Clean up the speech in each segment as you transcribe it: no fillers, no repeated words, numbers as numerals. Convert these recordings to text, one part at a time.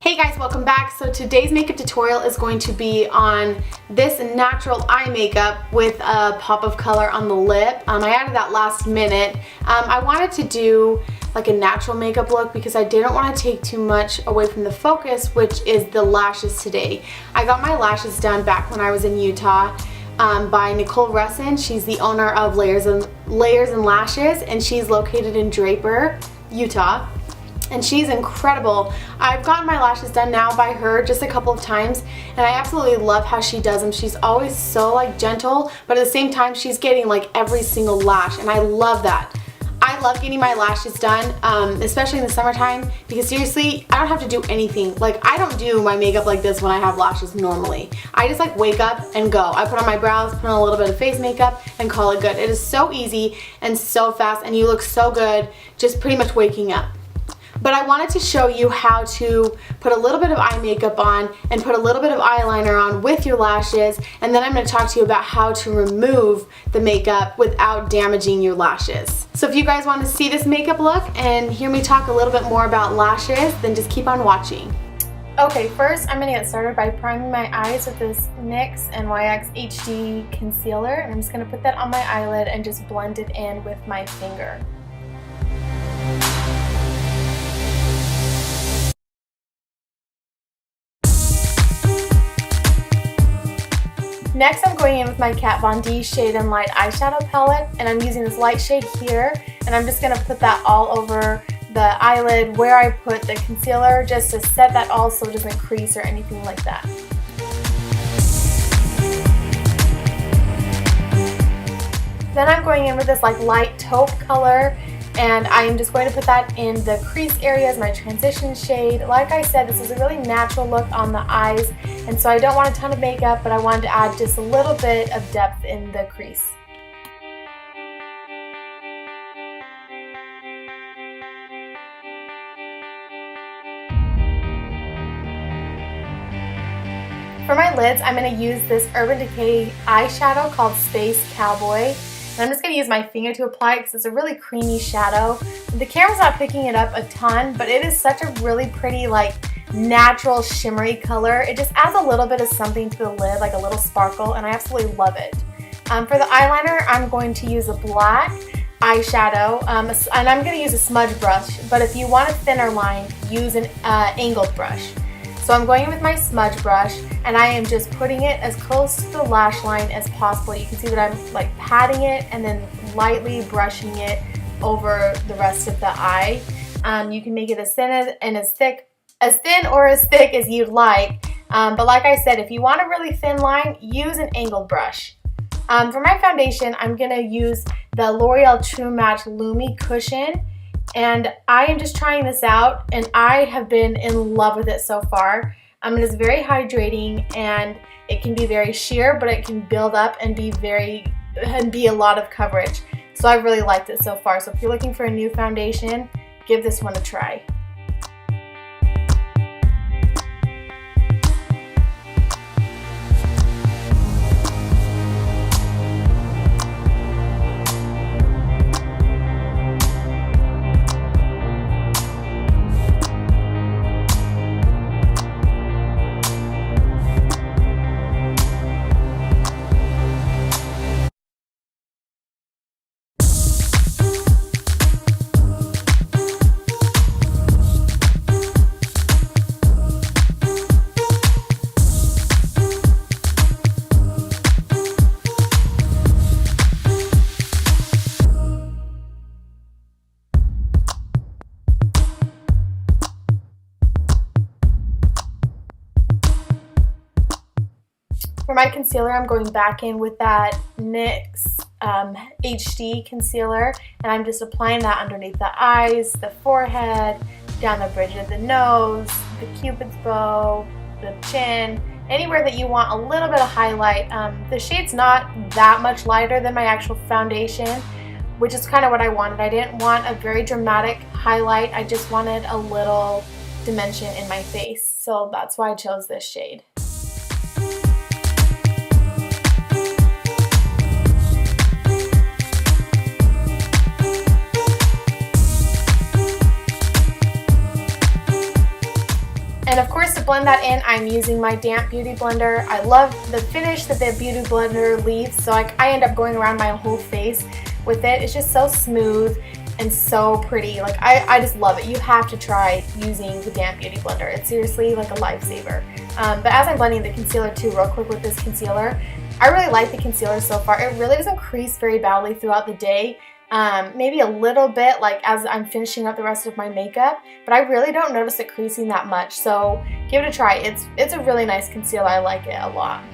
Hey guys, welcome back. So today's makeup tutorial is going to be on this natural eye makeup with a pop of color on the lip. I added that last minute. I wanted to do like a natural makeup look because I didn't want to take too much away from the focus, which is the lashes today. I got my lashes done back when I was in Utah by Nicole Russon. She's the owner of Layers and Lashes, and she's located in Draper, Utah. And she's incredible. I've gotten my lashes done now by her just a couple of times, and I absolutely love how she does them. She's always so like gentle, but at the same time she's getting like every single lash, and I love that. I love getting my lashes done, especially in the summertime, because seriously, I don't have to do anything. Like, I don't do my makeup like this when I have lashes normally. I just like wake up and go. I put on my brows, put on a little bit of face makeup, and call it good. It is so easy and so fast, and you look so good just pretty much waking up. But I wanted to show you how to put a little bit of eye makeup on and put a little bit of eyeliner on with your lashes, and then I'm going to talk to you about how to remove the makeup without damaging your lashes. So if you guys want to see this makeup look and hear me talk a little bit more about lashes, then just keep on watching. Okay, first I'm going to get started by priming my eyes with this NYX HD Concealer, and I'm just going to put that on my eyelid and just blend it in with my finger. Next, I'm going in with my Kat Von D Shade and Light eyeshadow palette, and I'm using this light shade here, and I'm just going to put that all over the eyelid where I put the concealer, just to set that all so it doesn't crease or anything like that. Then I'm going in with this like light taupe color, and I'm just going to put that in the crease areas, my transition shade. Like I said, this is a really natural look on the eyes, and so I don't want a ton of makeup, but I wanted to add just a little bit of depth in the crease. For my lids, I'm going to use this Urban Decay eyeshadow called Space Cowboy. And I'm just going to use my finger to apply it because it's a really creamy shadow. The camera's not picking it up a ton, but it is such a really pretty, like, natural shimmery color. It just adds a little bit of something to the lid, like a little sparkle, and I absolutely love it. For the eyeliner, I'm going to use a black eyeshadow, and I'm going to use a smudge brush, but if you want a thinner line, use an angled brush. So I'm going in with my smudge brush, and I am just putting it as close to the lash line as possible. You can see that I'm like patting it and then lightly brushing it over the rest of the eye. You can make it as thin and as thick as you'd like. But like I said, if you want a really thin line, use an angled brush. For my foundation, I'm gonna use the L'Oreal True Match Lumi Cushion. And I am just trying this out, and I have been in love with it so far. It is very hydrating, and it can be very sheer, but it can build up and be a lot of coverage. So I really liked it so far. So if you're looking for a new foundation, give this one a try. For my concealer, I'm going back in with that NYX HD Concealer, and I'm just applying that underneath the eyes, the forehead, down the bridge of the nose, the cupid's bow, the chin, anywhere that you want a little bit of highlight. The shade's not that much lighter than my actual foundation, which is kind of what I wanted. I didn't want a very dramatic highlight. I just wanted a little dimension in my face, so that's why I chose this shade. And of course, to blend that in, I'm using my damp beauty blender. I love the finish that the beauty blender leaves, so I end up going around my whole face with it. It's just so smooth and so pretty. Like I just love it. You have to try using the damp beauty blender. It's seriously like a lifesaver. But as I'm blending the concealer too real quick with this concealer, I really like the concealer so far. It really doesn't crease very badly throughout the day. Maybe a little bit like as I'm finishing up the rest of my makeup, but I really don't notice it creasing that much, so give it a try. It's a really nice concealer. I like it a lot.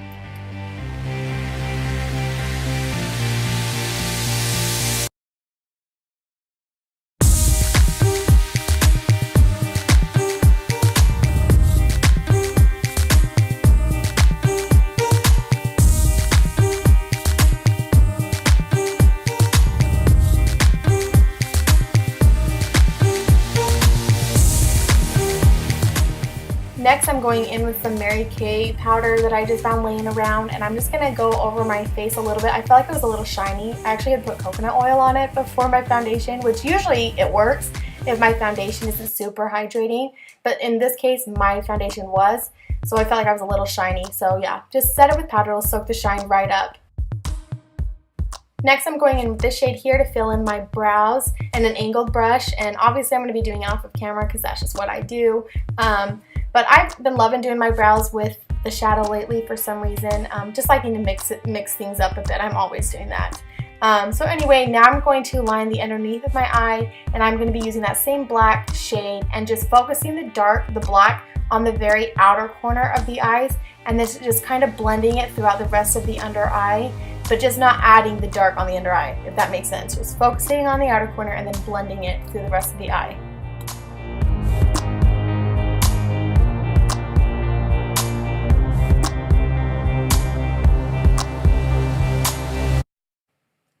Next, I'm going in with some Mary Kay powder that I just found laying around, and I'm just going to go over my face a little bit. I felt like it was a little shiny. I actually had put coconut oil on it before my foundation, which usually it works if my foundation isn't super hydrating, but in this case, my foundation was, so I felt like I was a little shiny. So yeah, just set it with powder. It'll soak the shine right up. Next, I'm going in with this shade here to fill in my brows and an angled brush, and obviously I'm going to be doing it off of camera because that's just what I do. But I've been loving doing my brows with the shadow lately for some reason. Just liking to mix things up a bit. I'm always doing that. So anyway, now I'm going to line the underneath of my eye, and I'm going to be using that same black shade and just focusing the black on the very outer corner of the eyes, and then just kind of blending it throughout the rest of the under eye, but just not adding the dark on the under eye, if that makes sense. Just focusing on the outer corner and then blending it through the rest of the eye.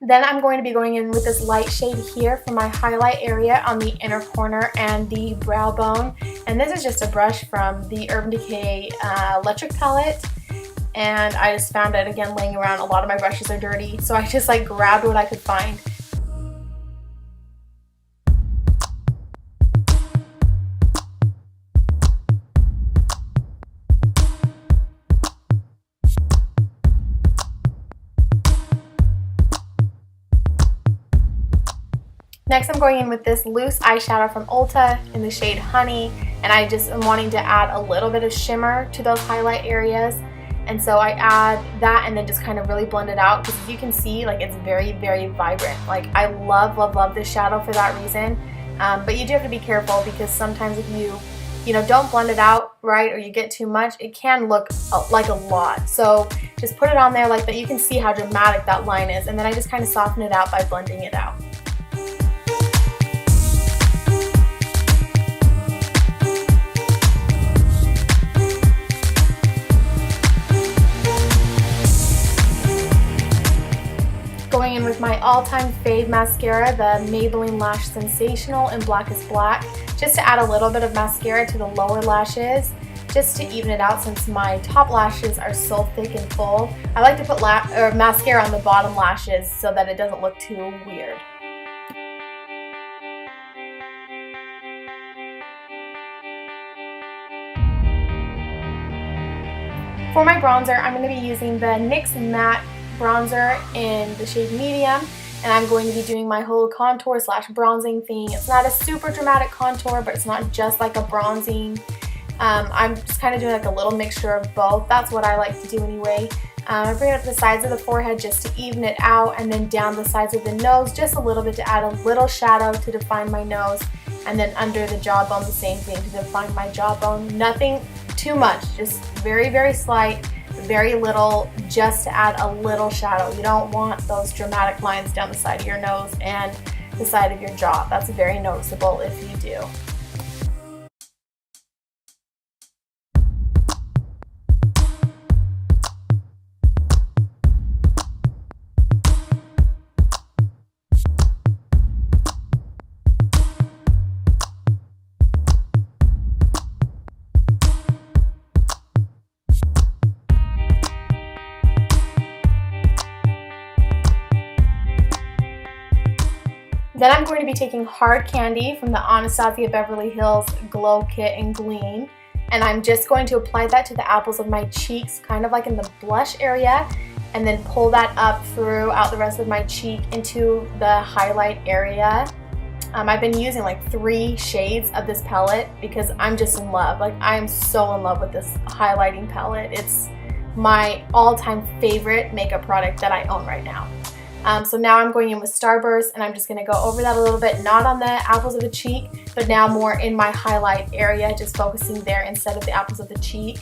Then I'm going to be going in with this light shade here for my highlight area on the inner corner and the brow bone. And this is just a brush from the Urban Decay electric palette. And I just found it again laying around. A lot of my brushes are dirty, so I just like grabbed what I could find. Next, I'm going in with this loose eyeshadow from Ulta in the shade Honey, and I just am wanting to add a little bit of shimmer to those highlight areas. And so I add that and then just kind of really blend it out, because as you can see, like, it's very, very vibrant. Like, I love, love, love this shadow for that reason. But you do have to be careful, because sometimes if you know, don't blend it out right or you get too much, it can look like a lot. So just put it on there like that. You can see how dramatic that line is, and then I just kind of soften it out by blending it out. Going in with my all-time fave mascara, the Maybelline Lash Sensational in Black is Black, just to add a little bit of mascara to the lower lashes, just to even it out since my top lashes are so thick and full. I like to put mascara on the bottom lashes so that it doesn't look too weird. For my bronzer, I'm going to be using the NYX Matte bronzer in the shade Medium, and I'm going to be doing my whole contour slash bronzing thing. It's not a super dramatic contour, but it's not just like a bronzing. I'm just kind of doing like a little mixture of both. That's what I like to do anyway. I bring it up to the sides of the forehead just to even it out, and then down the sides of the nose just a little bit to add a little shadow to define my nose, and then under the jawbone the same thing to define my jawbone. Nothing too much, just very, very slight. Very little, just to add a little shadow. You don't want those dramatic lines down the side of your nose and the side of your jaw. That's very noticeable if you do. Then I'm going to be taking Hard Candy from the Anastasia Beverly Hills Glow Kit in Gleam, and I'm just going to apply that to the apples of my cheeks, kind of like in the blush area, and then pull that up throughout the rest of my cheek into the highlight area. I've been using like 3 shades of this palette because I'm just in love. Like, I am so in love with this highlighting palette. It's my all-time favorite makeup product that I own right now. So now I'm going in with Starburst, and I'm just going to go over that a little bit, not on the apples of the cheek, but now more in my highlight area, just focusing there instead of the apples of the cheek.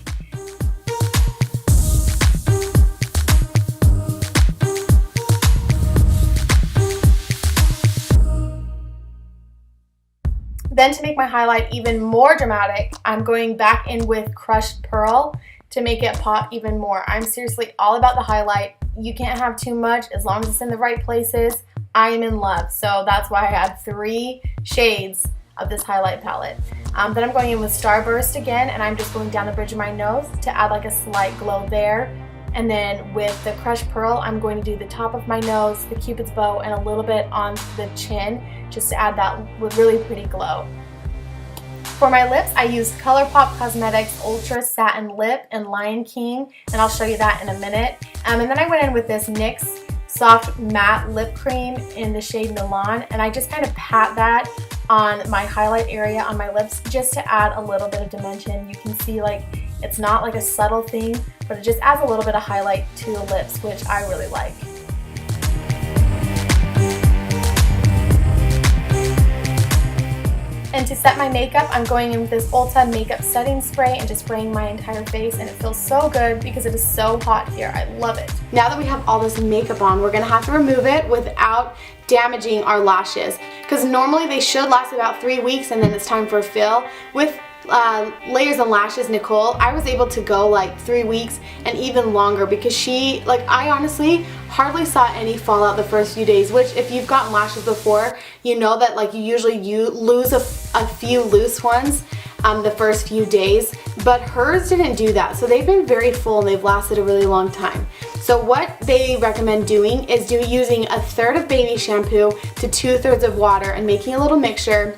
Then to make my highlight even more dramatic, I'm going back in with Crushed Pearl to make it pop even more. I'm seriously all about the highlight. You can't have too much as long as it's in the right places. I am in love. So that's why I had 3 shades of this highlight palette. Then I'm going in with Starburst again, and I'm just going down the bridge of my nose to add like a slight glow there. And then with the Crushed Pearl, I'm going to do the top of my nose, the Cupid's bow, and a little bit on the chin just to add that really pretty glow. For my lips, I used ColourPop Cosmetics Ultra Satin Lip in Lion King, and I'll show you that in a minute. And then I went in with this NYX Soft Matte Lip Cream in the shade Milan, and I just kind of pat that on my highlight area on my lips just to add a little bit of dimension. You can see like it's not like a subtle thing, but it just adds a little bit of highlight to the lips, which I really like. And to set my makeup, I'm going in with this Ulta makeup setting spray and just spraying my entire face, and it feels so good because it is so hot here. I love it. Now that we have all this makeup on, we're gonna have to remove it without damaging our lashes, because normally they should last about 3 weeks and then it's time for a fill. With Layers and Lashes Nicole, I was able to go like 3 weeks and even longer because she, like, I honestly hardly saw any fallout the first few days, which if you've gotten lashes before, you know that like you lose a few loose ones the first few days, but hers didn't do that. So they've been very full and they've lasted a really long time. So what they recommend doing is using 1/3 of baby shampoo to 2/3 of water and making a little mixture,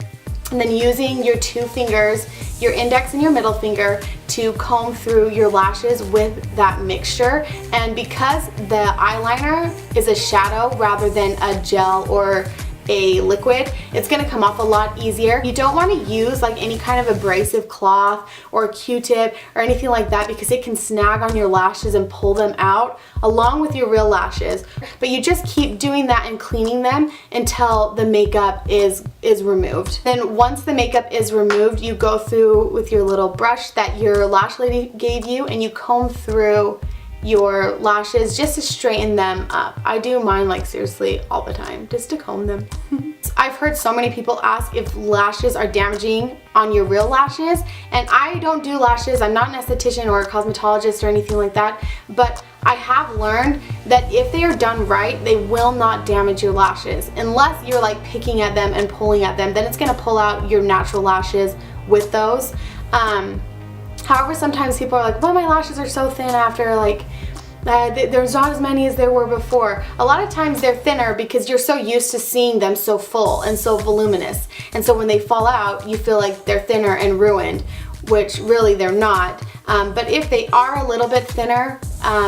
and then using your 2 fingers, your index and your middle finger, to comb through your lashes with that mixture. And because the eyeliner is a shadow rather than a gel or a liquid, it's going to come off a lot easier. You don't want to use like any kind of abrasive cloth or Q-tip or anything like that because it can snag on your lashes and pull them out along with your real lashes. But you just keep doing that and cleaning them until the makeup is removed. Then once the makeup is removed, you go through with your little brush that your lash lady gave you and you comb through your lashes just to straighten them up. I do mine like seriously all the time just to comb them. I've heard so many people ask if lashes are damaging on your real lashes, and I don't do lashes. I'm not an esthetician or a cosmetologist or anything like that, but I have learned that if they are done right, they will not damage your lashes unless you're like picking at them and pulling at them. Then it's gonna pull out your natural lashes with those. However, sometimes people are like, well, my lashes are so thin after like there's not as many as there were before. A lot of times they're thinner because you're so used to seeing them so full and so voluminous, and so when they fall out you feel like they're thinner and ruined, which really they're not. But if they are a little bit thinner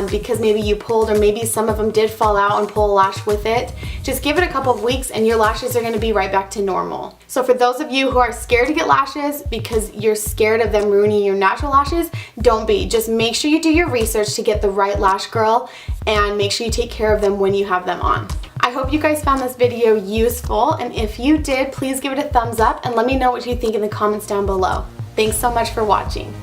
because maybe you pulled, or maybe some of them did fall out and pull a lash with it, just give it a couple of weeks and your lashes are going to be right back to normal. So for those of you who are scared to get lashes because you're scared of them ruining your natural lashes, don't be. Just make sure you do your research to get the right lash girl, and make sure you take care of them when you have them on. I hope you guys found this video useful, and if you did, please give it a thumbs up and let me know what you think in the comments down below. Thanks so much for watching.